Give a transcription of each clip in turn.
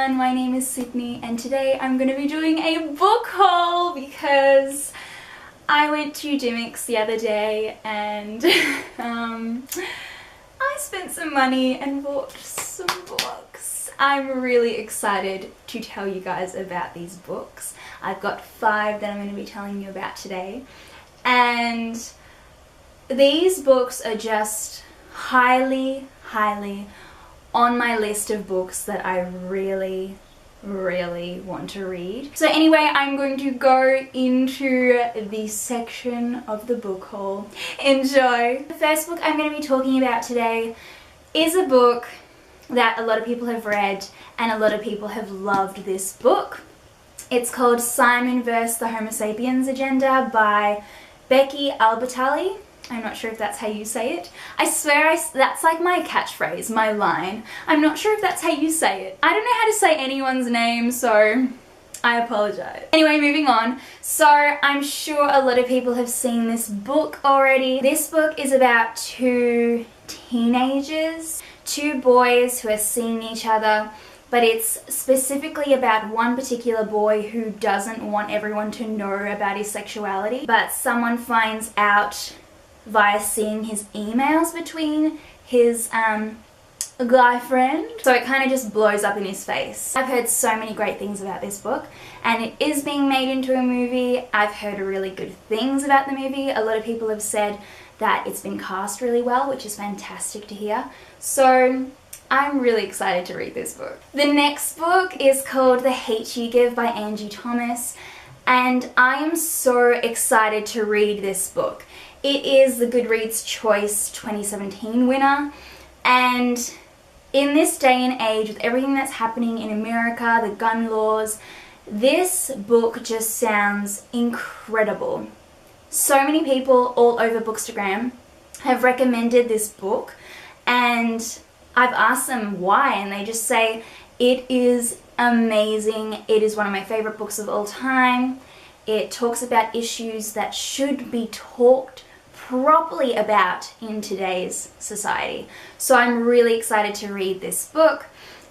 everyone, my name is Sidney and today I'm going to be doing a book haul because I went to Dymocks the other day and I spent some money and bought some books. I'm really excited to tell you guys about these books. I've got 5 that I'm going to be telling you about today, and these books are just highly on my list of books that I really want to read. So anyway, I'm going to go into the section of the book haul. Enjoy! The first book I'm going to be talking about today is a book that a lot of people have read and a lot of people have loved this book. It's called Aciman vs. the Homo Sapiens Agenda by Becky Albertalli. I'm not sure if that's how you say it. I swear that's like my catchphrase, my line. I'm not sure if that's how you say it. I don't know how to say anyone's name, so I apologize. Anyway, moving on. So I'm sure a lot of people have seen this book already. This book is about 2 teenagers, 2 boys who are seeing each other, but it's specifically about one particular boy who doesn't want everyone to know about his sexuality, but someone finds out via seeing his emails between his guy friend. So it kind of just blows up in his face. I've heard so many great things about this book and it is being made into a movie. I've heard really good things about the movie. A lot of people have said that it's been cast really well, which is fantastic to hear. So I'm really excited to read this book. The next book is called The Hate You Give by Angie and I am so excited to read this book. It is the GOODREADS Choice 2017 winner, and in this day and age with everything that's happening in America, the gun laws, this book just sounds incredible. So many people all over Bookstagram have recommended this book and I've asked them why and they just say it is amazing. It is one of my favorite books of all time. It talks about issues that should be talked properly about in today's society. So I'm really excited to read this book.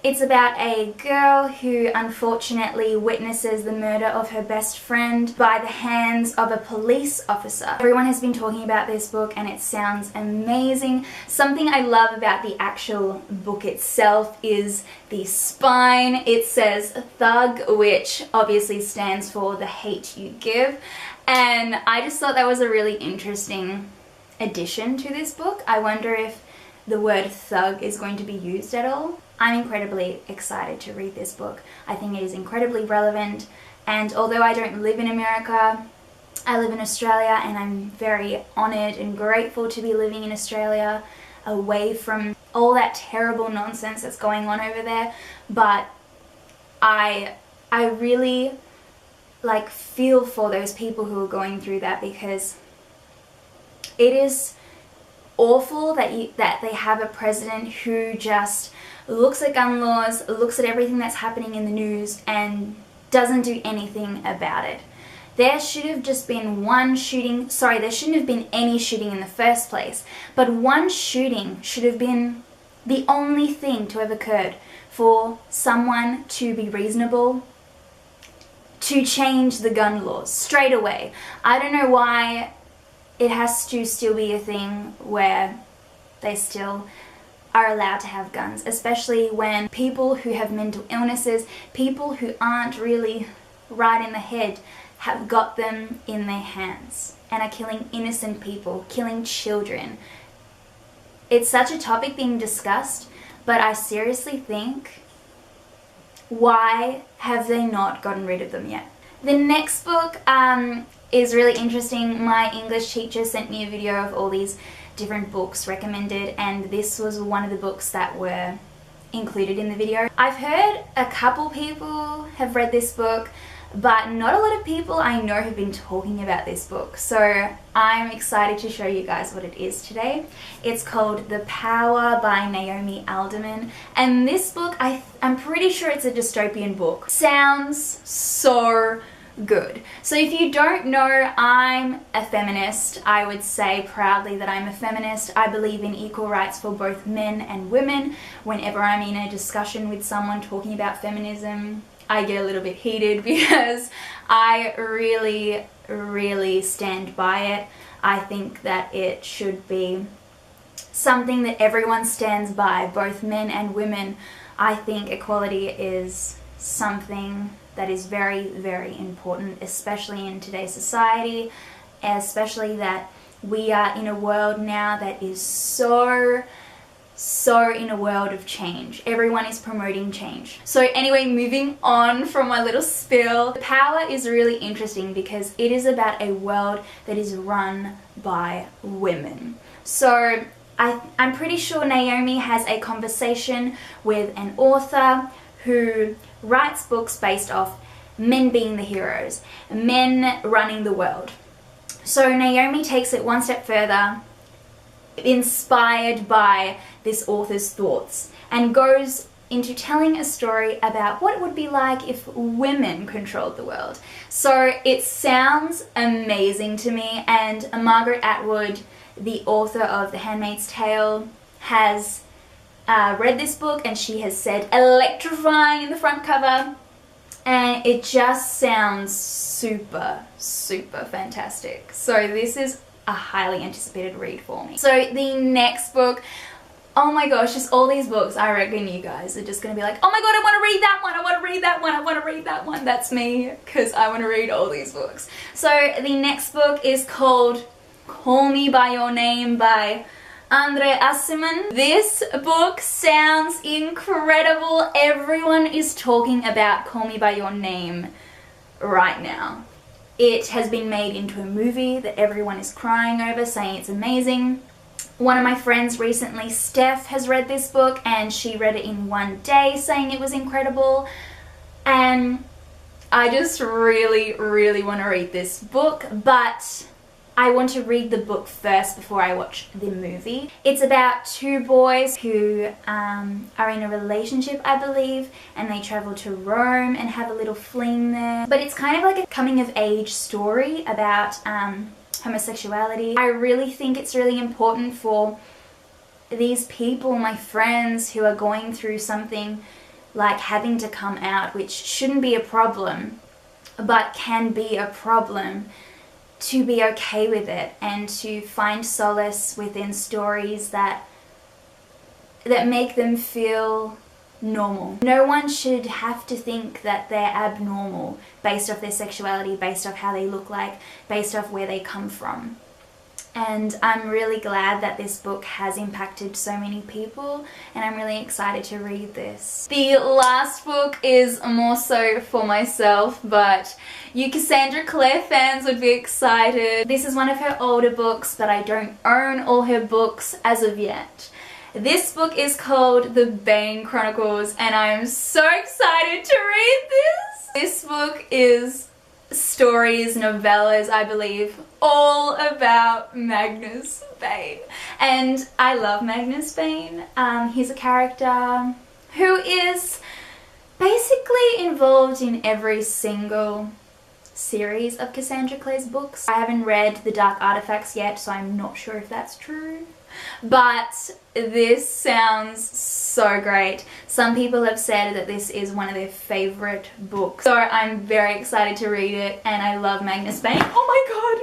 It's about a girl who unfortunately witnesses the murder of her best friend by the hands of a police officer. Everyone has been talking about this book and it sounds amazing. Something I love about the actual book itself is the spine. It says thug, which obviously stands for the hate you give. And I just thought that was a really interesting addition to this book. I wonder if the word thug is going to be used at all. I'm incredibly excited to read this book. I think it is incredibly relevant, and although I don't live in America, I live in Australia and I'm very honoured and grateful to be living in Australia away from all that terrible nonsense that's going on over there. But I really feel for those people who are going through that, because it is awful that they have a president who just looks at gun laws, looks at everything that's happening in the news and doesn't do anything about it. There should have just been one shooting, there shouldn't have been any shooting in the first place, but one shooting should have been the only thing to have occurred for someone to be reasonable to change the gun laws straight away. I don't know why it has to still be a thing where they still are allowed to have guns, especially when people who have mental illnesses, people who aren't really right in the head, have got them in their hands and are killing innocent people, killing children. It's such a topic being discussed, but I seriously think, why have they not gotten rid of them yet? The next book is really interesting. My English teacher sent me a video of all these different books recommended, and this was one of the books that were included in the video. I've heard a couple people have read this book, but not a lot of people I know have been talking about this book, so I'm excited to show you guys what it is today. It's called The Power by Naomi Alderman, and this book, I'm pretty sure it's a dystopian book. Sounds so good. So if you don't know, I'm a feminist. I would say proudly that I'm a feminist. I believe in equal rights for both men and women. Whenever I'm in a discussion with someone talking about feminism, I get a little bit heated because I really stand by it. I think that it should be something that everyone stands by, both men and women. I think equality is something that is very important, especially in today's society, especially that we are in a world now that is so in a world of change. Everyone is promoting change. So anyway, moving on from my little spill, Power is really interesting because it is about a world that is run by women. So I'm pretty sure Naomi has a conversation with an author who writes books based off men being the heroes, men running the world. So Naomi takes it one step further, inspired by this author's thoughts, and goes into telling a story about what it would be like if women controlled the world. So it sounds amazing to me, and Margaret Atwood, the author of The Handmaid's Tale, has read this book, and she has said electrifying in the front cover, and it just sounds super fantastic. So this is a highly anticipated read for me. So the next book, oh my gosh, just all these books, I reckon you guys are just gonna be like, oh my god, I want to read that one, I want to read that one, I want to read that one. That's me, because I want to read all these books. So the next book is called Call Me By Your Name by Aciman. This book sounds incredible. Everyone is talking about Call Me By Your Name right now. It has been made into a movie that everyone is crying over, saying it's amazing. One of my friends recently, Steph, has read this book and she read it in one day, saying it was incredible. And I just really want to read this book, but I want to read the book first before I watch the movie. It's about two boys who are in a relationship, I believe, and they travel to Rome and have a little fling there. But it's kind of like a coming of age story about homosexuality. I really think it's really important for these people, my friends, who are going through something like having to come out, which shouldn't be a problem, but can be a problem, to be okay with it and to find solace within stories that make them feel normal. No one should have to think that they're abnormal based off their sexuality, based off how they look like, based off where they come from. And I'm really glad that this book has impacted so many people, and I'm really excited to read this. The last book is more so for myself, but you Cassandra Clare fans would be excited. This is one of her older books, but I don't own all her books as of yet. This book is called The Bane Chronicles, and I'm so excited to read this. This book is stories, novellas, I believe, all about Magnus Bane. And I love Magnus Bane. He's a character who is basically involved in every single series of Cassandra Clare's books. I haven't read The Dark Artifacts yet, so I'm not sure if that's true. But this sounds so great. Some people have said that this is one of their favourite books. So I'm very excited to read it, and I love Magnus Bane. Oh my god!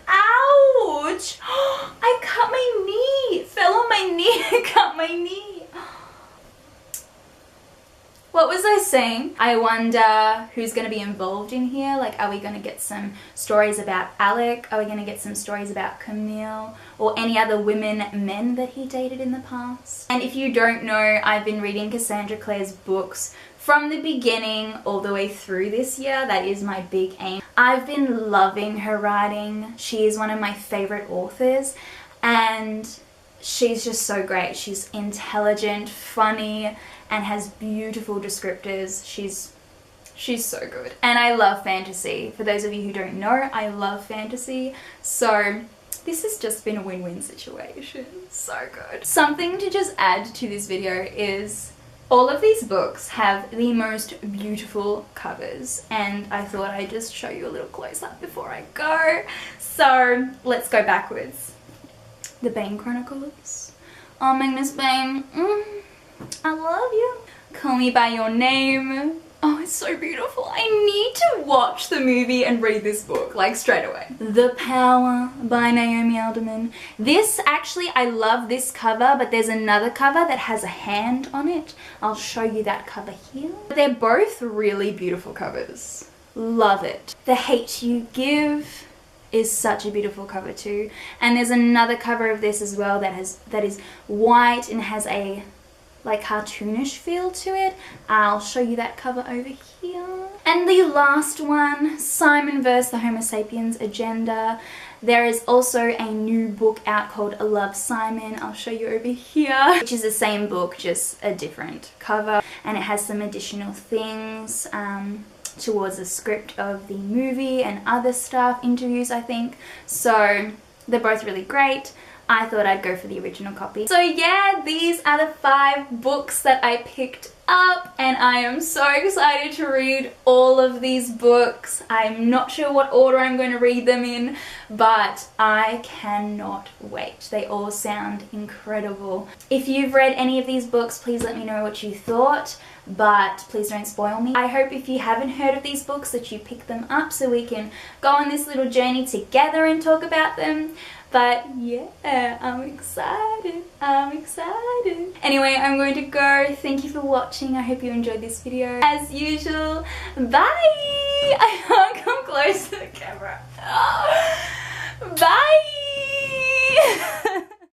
Ouch! I cut my knee! Fell on my knee, cut my knee. What was I saying? I wonder who's going to be involved in here. Like, are we going to get some stories about Alec? Are we going to get some stories about Camille? Or any other men that he dated in the past? And if you don't know, I've been reading Cassandra Clare's books from the beginning all the way through this year. That is my big aim. I've been loving her writing. She is one of my favourite authors, and she's just so great. She's intelligent, funny, and has beautiful descriptors. She's so good. And I love fantasy. For those of you who don't know, I love fantasy. So this has just been a win-win situation. So good. Something to just add to this video is All of these books have the most beautiful covers, and I thought I'd just show you a little close-up before I go. So let's go backwards. The Bane Chronicles. Oh, Magnus Bane, I love you. Call Me By Your Name. Oh, it's so beautiful. I need to watch the movie and read this book, like, straight away. The Power by Naomi Alderman. This, actually, I love this cover, but there's another cover that has a hand on it. I'll show you that cover here. They're both really beautiful covers. Love it. The Hate You Give is such a beautiful cover too. And there's another cover of this as well that is white and has a like cartoonish feel to it. I'll show you that cover over here. And the last one, Simon vs. the Homo Sapiens Agenda. There is also a new book out called I Love Simon. I'll show you over here, which is the same book, just a different cover, and it has some additional things towards the script of the movie and other stuff, interviews I think. So they're both really great. I thought I'd go for the original copy. So yeah, these are the 5 books that I picked up, and I am so excited to read all of these books. I'm not sure what order I'm going to read them in, but I cannot wait. They all sound incredible. If you've read any of these books, please let me know what you thought, but please don't spoil me. I hope if you haven't heard of these books that you pick them up so we can go on this little journey together and talk about them. But yeah, I'm excited. I'm excited. Anyway, I'm going to go. Thank you for watching. I hope you enjoyed this video. As usual, bye! I can't come close to the camera. Bye!